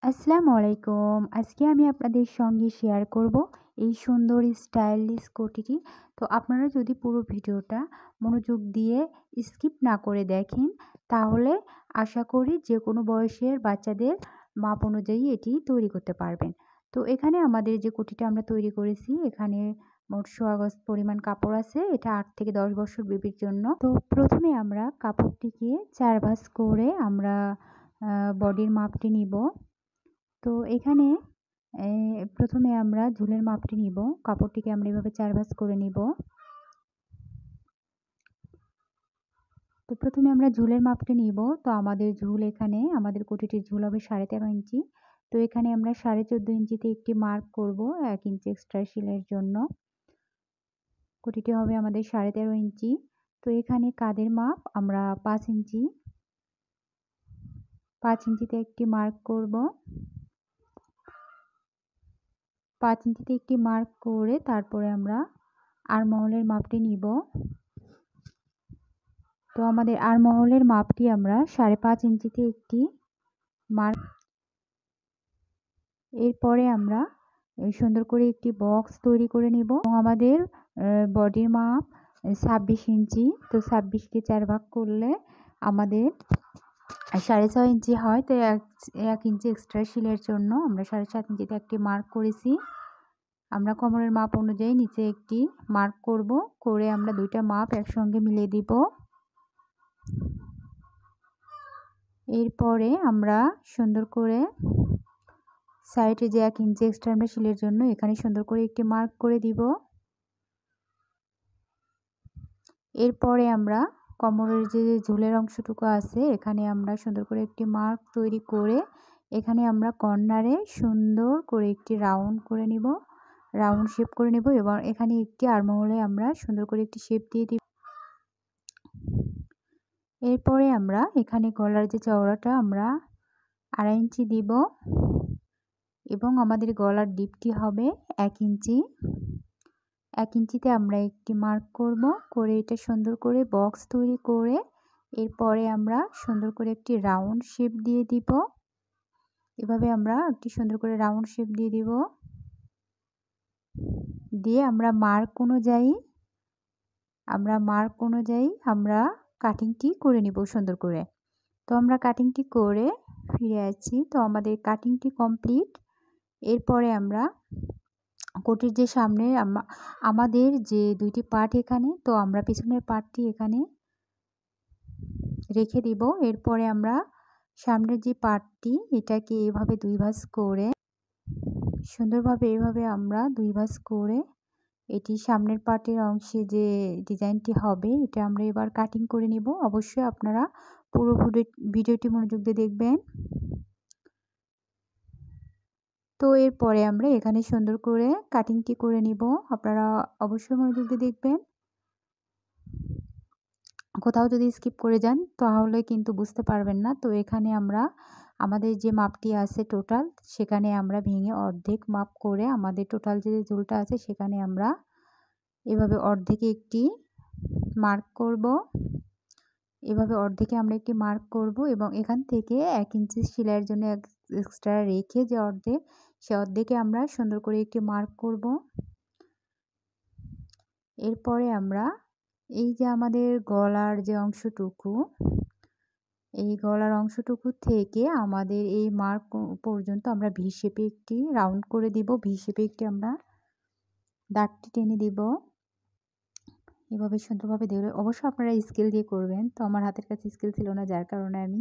আসসালামু আলাইকুম। আজকে আমি আপনাদের সঙ্গে শেয়ার করব এই সুন্দর স্টাইলিশ কোটিটি। তো আপনারা যদি পুরো ভিডিওটা মনোযোগ দিয়ে স্কিপ না করে দেখেন, তাহলে আশা করি যেকোনো বয়সের বাচ্চাদের মাপ অনুযায়ী এটি তৈরি করতে পারবেন। তো এখানে আমাদের যে কোটিটা আমরা তৈরি করেছি, এখানে মোট সোয়া গজ পরিমাণ কাপড় আছে। এটা ৮ থেকে ১০ বছর বেবির জন্য। তো প্রথমে আমরা কাপড়টিকে ৪ ভাঁজ করে আমরা বডির মাপটি নিব। তো এখানে প্রথমে আমরা ঝুলের মাপটি নিব। কাপড়টিকে আমরা এভাবে ৪ ভাঁজ করে নিব। তো প্রথমে আমরা ঝুলের মাপটি নিব। তো আমাদের ঝুল এখানে আমাদের কোটিটির ঝুল হবে ১৩.৫ ইঞ্চি। তো এখানে আমরা ১৪.৫ ইঞ্চিতে একটি মার্ক করব ১ ইঞ্চি এক্সট্রা সেলাইয়ের জন্য। কোটিটি হবে আমাদের ১৩.৫ ইঞ্চি। তো এখানে কাঁধের মাপ আমরা ৫ ইঞ্চি। ৫ ইঞ্চিতে একটি মার্ক করব। ৫ ইঞ্চিতে একটি মার্ক করে তারপরে আমরা আরমহলের মাপটি নিব। তো আমাদের আরমহলের মাপটি আমরা ৫.৫ ইঞ্চিতে একটি মার্ক। এরপরে আমরা সুন্দর করে একটি বক্স তৈরি করে নিব এবং আমাদের বডির মাপ ২৬ ইঞ্চি। তো ২৬কে ৪ ভাগ করলে আমাদের ৬.৫ ইঞ্চি হয়। তো ১ ইঞ্চি এক্সট্রা সেলাইয়ের জন্য আমরা ৭.৫ ইঞ্চিতে একটি মার্ক করেছি। আমরা কোমরের মাপ অনুযায়ী নিচে একটি মার্ক করব, করে আমরা দুইটা মাপ একসঙ্গে মিলিয়ে দিব। এরপরে আমরা সুন্দর করে সাইডে যে ১ ইঞ্চি এক্সট্রা আমরা সেলাইয়ের জন্য এখানে সুন্দর করে একটি মার্ক করে দিব। এরপরে আমরা কোমরের যে ঝুলের অংশটুকু আছে এখানে আমরা সুন্দর করে একটি মার্ক তৈরি করে এখানে আমরা কর্নারে সুন্দর করে একটি রাউন্ড করে নিব, রাউন্ড শেপ করে নেব এবং এখানে একটি আরমহলে আমরা সুন্দর করে একটি শেপ দিয়ে দিব। এরপরে আমরা এখানে গলার যে চওড়াটা আমরা ২.৫ ইঞ্চি দিব এবং আমাদের গলার ডিপটি হবে ১ ইঞ্চি। ১ ইঞ্চিতে আমরা একটি মার্ক করব, করে এটা সুন্দর করে বক্স তৈরি করে এরপরে আমরা সুন্দর করে একটি রাউন্ড শেপ দিয়ে দিব। এভাবে আমরা একটি সুন্দর করে রাউন্ড শেপ দিয়ে দিব। দিয়ে আমরা মার্ক অনুযায়ী আমরা কাটিংটি করে নিব সুন্দর করে। তো আমরা কাটিংটি করে ফিরে আসছি। তো আমাদের কাটিংটি কমপ্লিট। এরপরে আমরা কোটির যে সামনে আমাদের যে দুইটি পার্ট এখানে, তো আমরা পিছনের পার্টটি এখানে রেখে দিব। এরপরে আমরা সামনের যে পার্টটি এটাকে এভাবে ২ ভাঁজ করে সুন্দরভাবে এভাবে আমরা ২ ভাঁজ করে এটি সামনের পার্টের অংশে যে ডিজাইনটি হবে এটা আমরা এবার কাটিং করে নিব। অবশ্যই আপনারা পুরো ভিডিওটি মনোযোগ দিয়ে দেখবেন। তো এরপরে আমরা এখানে সুন্দর করে কাটিংটি করে নিব। আপনারা অবশ্যই মনোযোগ দিয়ে দেখবেন। কোথাও যদি স্কিপ করে যান তাহলে কিন্তু বুঝতে পারবেন না। তো এখানে আমরা আমাদের যে মাপটি আছে টোটাল সেখানে আমরা ভেঙে অর্ধেক মাপ করে আমাদের টোটাল যে ঝুলটা আছে সেখানে আমরা এভাবে অর্ধেকে একটি মার্ক করব। এভাবে অর্ধেকে আমরা একটি মার্ক করব এবং এখান থেকে ১ ইঞ্চি সেলাইয়ের জন্য এক্সট্রা রেখে যে অর্ধেক, সে অর্ধেকে আমরা সুন্দর করে একটি মার্ক করব। এরপরে আমরা এই যে আমাদের গলার যে অংশটুকু, এই গলার অংশটুকু থেকে আমাদের এই মার্ক পর্যন্ত আমরা ভি শেপে একটি রাউন্ড করে দিব। ভি শেপে একটি আমরা দাগটি টেনে দিব। এভাবে সুন্দরভাবে দেবে। অবশ্যই আপনারা স্কেল দিয়ে করবেন। তো আমার হাতের কাছে স্কেল ছিল না, যার কারণে আমি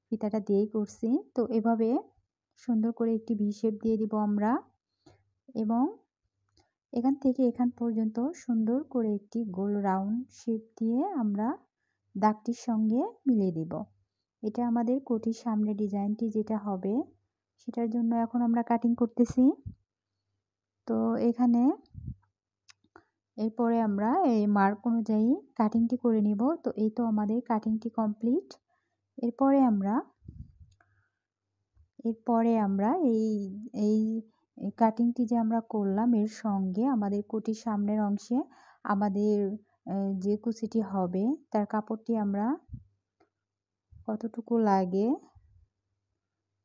ফিতাটা দিয়েই করছি। তো এভাবে সুন্দর করে একটি ভি শেপ দিয়ে দিব আমরা এবং এখান থেকে এখান পর্যন্ত সুন্দর করে একটি গোল রাউন্ড শেপ দিয়ে আমরা দাগটির সঙ্গে মিলিয়ে দিব। এটা আমাদের কোটির সামনে ডিজাইনটি যেটা হবে সেটার জন্য এখন আমরা কাটিং করতেছি। তো এখানে এরপরে আমরা এই মার্ক অনুযায়ী কাটিংটি করে নিব। তো এই তো আমাদের কাটিংটি কমপ্লিট। এরপরে আমরা এই এই কাটিংটি যে আমরা করলাম এর সঙ্গে আমাদের কোটির সামনের অংশে আমাদের যে কুচিটি হবে তার কাপড়টি আমরা কতটুকু লাগে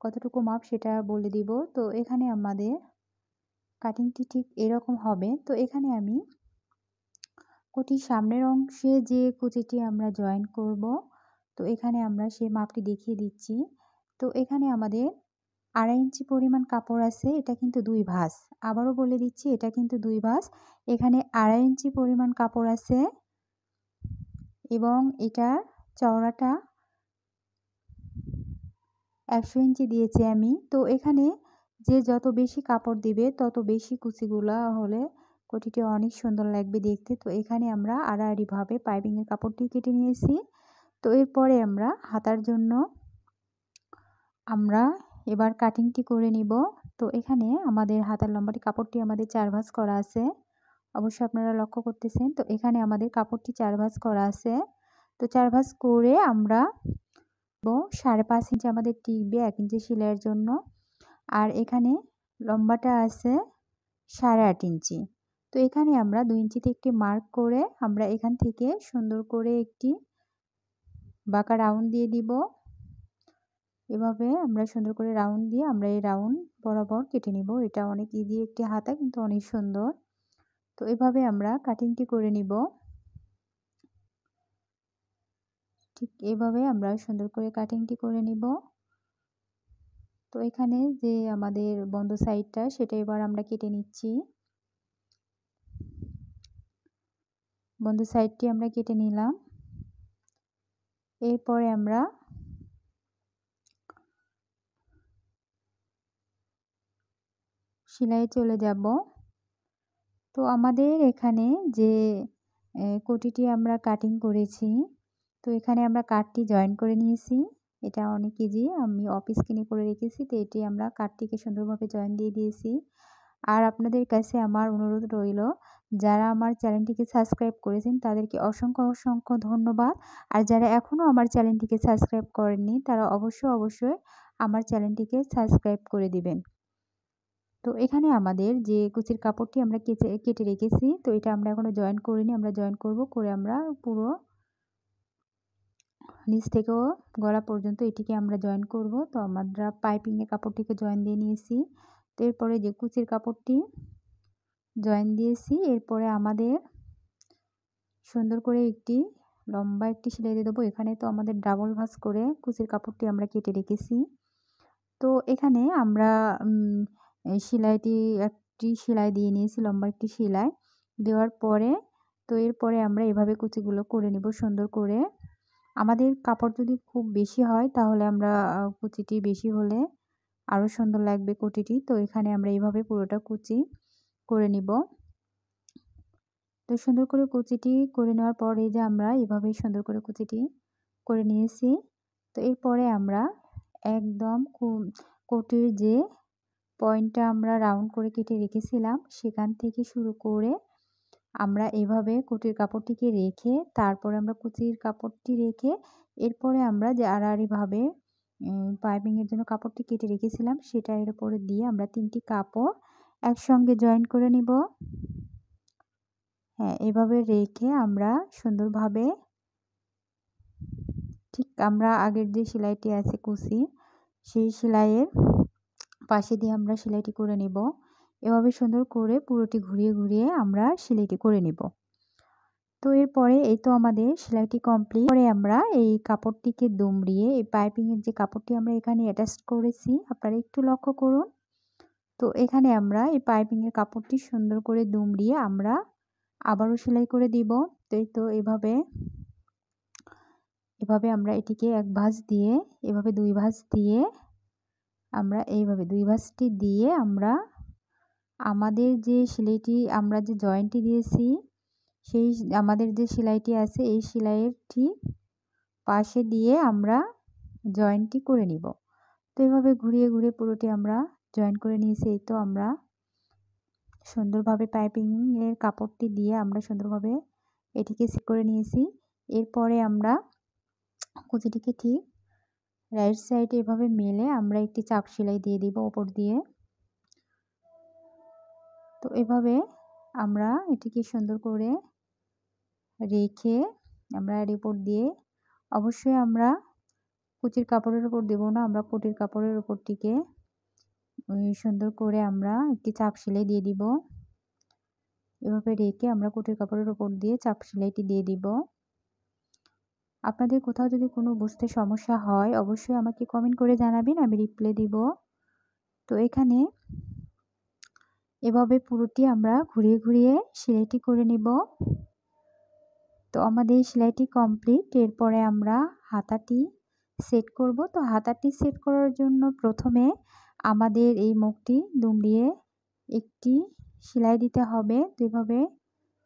কতটুকু মাপ সেটা বলে দিব। তো এখানে আমাদের কাটিংটি ঠিক এরকম হবে। তো এখানে আমি কুচির সামনের অংশে যে কুচিটি আমরা জয়েন করব, তো এখানে আমরা সেই মাপটি দেখিয়ে দিচ্ছি। তো এখানে আমাদের 2.5 ইঞ্চি পরিমাণ কাপড় আছে, এটা কিন্তু 2 ভাঁজ। আবারও বলে দিচ্ছি, এটা কিন্তু 2 ভাঁজ। এখানে 2.5 ইঞ্চি পরিমাণ কাপড় আছে এবং এটার চওড়াটা 100 ইঞ্চি দিয়েছি আমি। তো এখানে যে যত বেশি কাপড় দিবে তত বেশি কুচিগুলা হলে কুচিটি অনেক সুন্দর লাগবে দেখতে। তো এখানে আমরা আড়াআড়িভাবে পাইপিংয়ের কাপড়টি কেটে নিয়েছি। তো এরপরে আমরা হাতার জন্য আমরা এবার কাটিংটি করে নিব। তো এখানে আমাদের হাতার লম্বাটি কাপড়টি আমাদের 4 ভাঁজ করা আছে। অবশ্যই আপনারা লক্ষ্য করতেছেন। তো এখানে আমাদের কাপড়টি 4 ভাঁজ করা আছে। তো 4 ভাঁজ করে আমরা 5.5 ইঞ্চি আমাদের টিকবে 1 ইঞ্চি সেলাইয়ের জন্য। আর এখানে লম্বাটা আছে 8.5 ইঞ্চি। তো এখানে আমরা 2 ইঞ্চিতে একটি মার্ক করে আমরা এখান থেকে সুন্দর করে একটি বাঁকা রাউন্ড দিয়ে দিব। এভাবে আমরা সুন্দর করে রাউন্ড দিয়ে আমরা এই রাউন্ড বরাবর কেটে নিব। এটা অনেক ইজি একটি হাতা, কিন্তু অনেক সুন্দর। তো এভাবে আমরা কাটিংটি করে নিব। ঠিক এভাবে আমরা সুন্দর করে কাটিংটি করে নিব। তো এখানে যে আমাদের বন্ধ সাইডটা সেটা এবার আমরা কেটে নিচ্ছি। বন্ধ সাইডটি আমরা কেটে নিলাম। এরপরে আমরা সেলাইয়ে চলে যাব। তো আমাদের এখানে যে কোটিটি আমরা কাটিং করেছি, তো এখানে আমরা কাটটি জয়েন করে নিয়েছি। এটা অনেক ইজি, আমি অফ স্ক্রিনে করে রেখেছি। তো এটি আমরা কাটটিকে সুন্দরভাবে জয়েন দিয়ে দিয়েছি। আর আপনাদের কাছে আমার অনুরোধ রইল, যারা আমার চ্যানেলটিকে সাবস্ক্রাইব করেছেন তাদেরকে অসংখ্য অসংখ্য ধন্যবাদ। আর যারা এখনও আমার চ্যানেলটিকে সাবস্ক্রাইব করেননি তারা অবশ্যই আমার চ্যানেলটিকে সাবস্ক্রাইব করে দিবেন। তো এখানে আমাদের যে কুচির কাপড়টি আমরা কেটে রেখেছি, তো এটা আমরা এখনো জয়েন করিনি, আমরা জয়েন করব। করে আমরা পুরো নিচ থেকেও গলা পর্যন্ত এটিকে আমরা জয়েন করব। তো আমরা পাইপিংয়ের কাপড়টিকে জয়েন দিয়ে নিয়েছি। তো এরপরে যে কুচির কাপড়টি জয়েন দিয়েছি, এরপরে আমাদের সুন্দর করে একটি লম্বা একটি সেলাই দিয়ে দেবো। এখানে তো আমাদের ডাবল ভাঁজ করে কুচির কাপড়টি আমরা কেটে রেখেছি। তো এখানে আমরা সেলাইটি একটি সেলাই দিয়ে নিয়েছি, লম্বা একটি সেলাই দেওয়ার পরে তো এরপরে আমরা এভাবে কুচিগুলো করে নিব সুন্দর করে। আমাদের কাপড় যদি খুব বেশি হয় তাহলে আমরা কুচিটি বেশি হলে আরও সুন্দর লাগবে কুচিটি। তো এখানে আমরা এইভাবে পুরোটা কুচি করে নিব। তো সুন্দর করে কুচিটি করে নেওয়ার পরে যে আমরা এভাবে সুন্দর করে কুচিটি করে নিয়েছি। তো এরপরে আমরা একদম কোটির যে পয়েন্টটা আমরা রাউন্ড করে কেটে রেখেছিলাম সেখান থেকে শুরু করে আমরা এভাবে কুটির কাপড়টিকে রেখে তারপরে আমরা কুচির কাপড়টি রেখে এরপরে আমরা যে আড়াআড়িভাবে পাইপিংয়ের জন্য কাপড়টি কেটে রেখেছিলাম সেটা এর উপরে দিয়ে আমরা 3টি কাপড় একসঙ্গে জয়েন করে নিব। হ্যাঁ, এভাবে রেখে আমরা সুন্দরভাবে ঠিক আমরা আগের যে সেলাইটি আছে কুচি, সেই সেলাইয়ের পাশে দিয়ে আমরা সেলাইটি করে নিব। এভাবে সুন্দর করে পুরোটি ঘুরিয়ে ঘুরিয়ে আমরা সেলাইটি করে নিব। তো এরপরে এই তো আমাদের সেলাইটি কমপ্লিট। পরে আমরা এই কাপড়টিকে দুমড়িয়ে এই পাইপিংয়ের যে কাপড়টি আমরা এখানে অ্যাটাচ করেছি আপনারা একটু লক্ষ্য করুন। তো এখানে আমরা এই পাইপিংয়ের কাপড়টি সুন্দর করে দুমড়িয়ে আমরা আবারও সেলাই করে দিব। তো এই তো এভাবে আমরা এটিকে এক ভাঁজ দিয়ে এভাবে 2 ভাঁজ দিয়ে আমরা এইভাবে 2 ভাঁজটি দিয়ে আমরা আমাদের যে সেলাইটি আমরা যে জয়েন্টটি দিয়েছি সেই আমাদের যে সেলাইটি আছে এই সেলাইয়ের ঠিক পাশে দিয়ে আমরা জয়েন্টটি করে নিব। তো এভাবে ঘুরিয়ে ঘুরিয়ে পুরোটি আমরা জয়েন করে নিয়েছি। এই তো আমরা সুন্দরভাবে পাইপিংয়ের কাপড়টি দিয়ে আমরা সুন্দরভাবে এটিকে সেট করে নিয়েছি। এরপরে আমরা কুচিটিকে ঠিক রাইট সাইডে এভাবে মেলে আমরা একটি চাপ সেলাই দিয়ে দিব উপর দিয়ে। তো এভাবে আমরা এটিকে সুন্দর করে রেখে আমরা এর উপর দিয়ে অবশ্যই আমরা কুচির কাপড়ের উপর দেব না, আমরা কোটির কাপড়ের উপরটিকে সুন্দর করে আমরা একটি চাপ সেলাই দিয়ে দিব। এভাবে রেখে আমরা কোটির কাপড়ের উপর দিয়ে চাপ সেলাইটি দিয়ে দিব। আপনাদের কোথাও যদি কোনো বুঝতে সমস্যা হয় অবশ্যই আমাকে কমেন্ট করে জানাবেন, আমি রিপ্লাই দিব। তো এখানে এভাবে পুরোটি আমরা ঘুরিয়ে ঘুরিয়ে সেলাইটি করে নিব। তো আমাদের সেলাইটি কমপ্লিট। এরপরে আমরা হাতাটি সেট করব। তো হাতাটি সেট করার জন্য প্রথমে আমাদের এই মুখটি দুমড়িয়ে একটি সেলাই দিতে হবে। তো এভাবে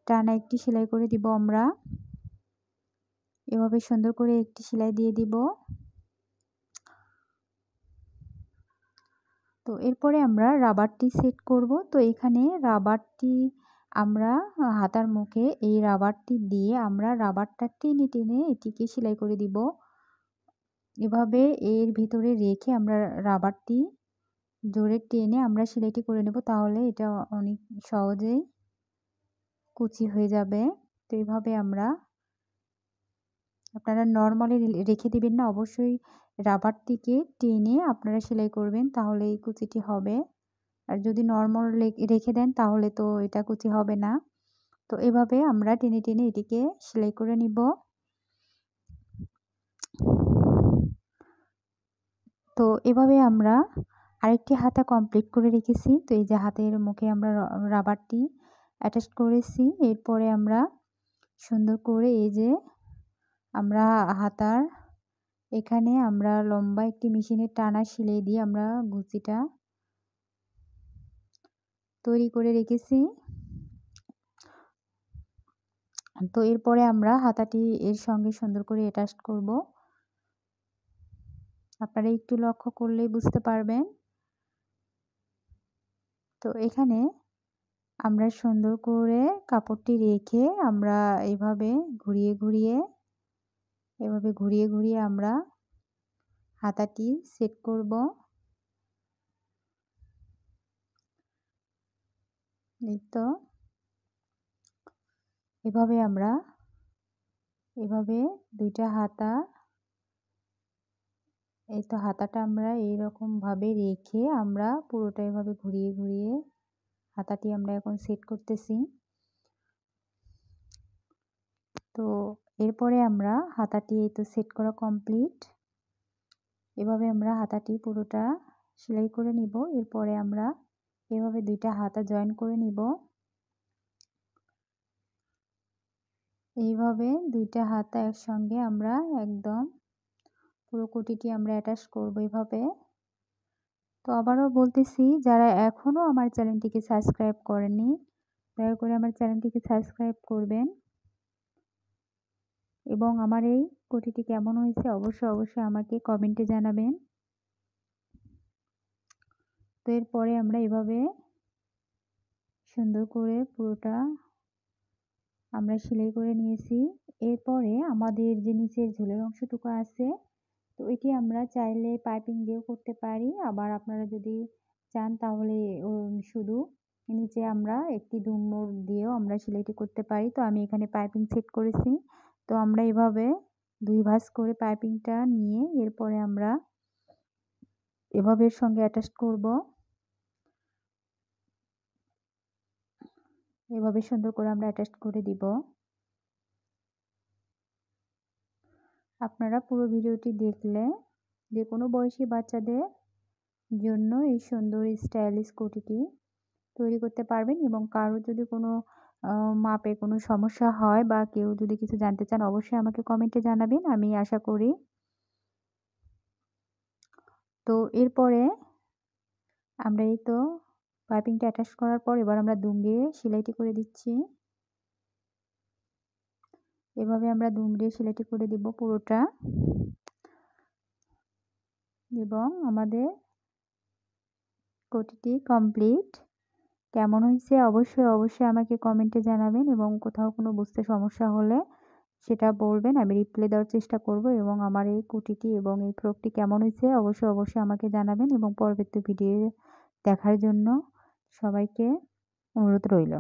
টানা একটি সেলাই করে দিব আমরা। এভাবে সুন্দর করে একটি সেলাই দিয়ে দিব। তো এরপরে আমরা রাবারটি সেট করব। তো এখানে রাবারটি আমরা হাতার মুখে এই রাবারটি দিয়ে আমরা রাবারটা টেনে টেনে এটিকে সেলাই করে দিব। এভাবে এর ভিতরে রেখে আমরা রাবারটি জোরে টেনে আমরা সেলাইটি করে নেব, তাহলে এটা অনেক সহজেই কুচি হয়ে যাবে। তো এইভাবে আপনারা নরমালি রেখে দিবেন না, অবশ্যই রাবারটিকে টেনে আপনারা সেলাই করবেন, তাহলে এই কুচিটি হবে। আর যদি নরমাল রেখে দেন তাহলে তো এটা কুচি হবে না। তো এভাবে আমরা টেনে টেনে এটিকে সেলাই করে নিব। তো এভাবে আমরা আরেকটি হাতা কমপ্লিট করে রেখেছি। তো এই যে হাতের মুখে আমরা রাবারটি অ্যাটাচ করেছি। এরপরে আমরা সুন্দর করে এই যে আমরা হাতার এখানে আমরা লম্বা একটি মেশিনের টানা সেলাই দিয়ে আমরা গুচিটা তৈরি করে রেখেছি। তো এরপরে আমরা হাতাটি এর সঙ্গে সুন্দর করে অ্যাটাচ করব। আপনারা একটু লক্ষ্য করলেই বুঝতে পারবেন। তো এখানে আমরা সুন্দর করে কাপড়টি রেখে আমরা এভাবে ঘুরিয়ে ঘুরিয়ে আমরা হাতাটি সেট করব। এই তো এভাবে দুইটা হাতা, এই তো হাতাটা আমরা এইরকম ভাবে রেখে আমরা পুরোটা এভাবে ঘুরিয়ে হাতাটি আমরা এখন সেট করতেছি। তো এরপরে আমরা হাতাটি এই তো সেট করা কমপ্লিট। এভাবে আমরা হাতাটি পুরোটা সেলাই করে নিব। এরপরে আমরা এভাবে দুইটা হাতা জয়েন করে নিব। এইভাবে দুইটা হাতা একসঙ্গে আমরা একদম পুরো কোটিটি আমরা অ্যাটাচ করব এভাবে। তো আবারও বলতেছি, যারা এখনো আমার চ্যানেলটিকে সাবস্ক্রাইব করেননি দয়া করে আমার চ্যানেলটিকে সাবস্ক্রাইব করবেন এবং আমার এই কোটিটি কেমন হয়েছে অবশ্যই আমাকে কমেন্টে জানাবেন। তো এরপরে আমরা এভাবে সুন্দর করে পুরোটা আমরা সেলাই করে নিয়েছি। এরপরে আমাদের যে নিচের ঝুলের অংশটুকু আছে, তো এটি আমরা চাইলে পাইপিং দিয়েও করতে পারি, আবার আপনারা যদি চান তাহলে শুধু নিচে আমরা একটি দুম মোড় দিয়েও আমরা সেলাইটি করতে পারি। তো আমি এখানে পাইপিং সেট করেছি। তো আমরা এভাবে দুই ভাঁজ করে পাইপিংটা নিয়ে এরপরে আমরা এভাবে এর সঙ্গে অ্যাটাচ করব। এভাবে সুন্দর করে আমরা অ্যাটাচ করে দিব। আপনারা পুরো ভিডিওটি দেখলে যে কোনো বয়সী বাচ্চাদের জন্য এই সুন্দর স্টাইলিশ কোটিটি তৈরি করতে পারবেন এবং কারো যদি কোনো মাপে কোনো সমস্যা হয় বা কেউ যদি কিছু জানতে চান অবশ্যই আমাকে কমেন্টে জানাবেন, আমি আশা করি। তো এরপরে আমরা এই তো পাইপিংটা অ্যাটাচ করার পর এবার আমরা দুম দিয়ে সেলাইটি করে দিচ্ছি। এভাবে আমরা দুম দিয়ে সেলাইটি করে দিব পুরোটা এবং আমাদের কোটিটি কমপ্লিট। কেমন হয়েছে অবশ্যই আমাকে কমেন্টে জানাবেন এবং কোথাও কোনো বুঝতে সমস্যা হলে সেটা বলবেন, আমি রিপ্লাই দেওয়ার চেষ্টা করব এবং আমার এই কুর্তিটি এবং এই ফ্রকটি কেমন হয়েছে অবশ্যই আমাকে জানাবেন এবং পরবর্তী ভিডিও দেখার জন্য সবাইকে অনুরোধ রইল।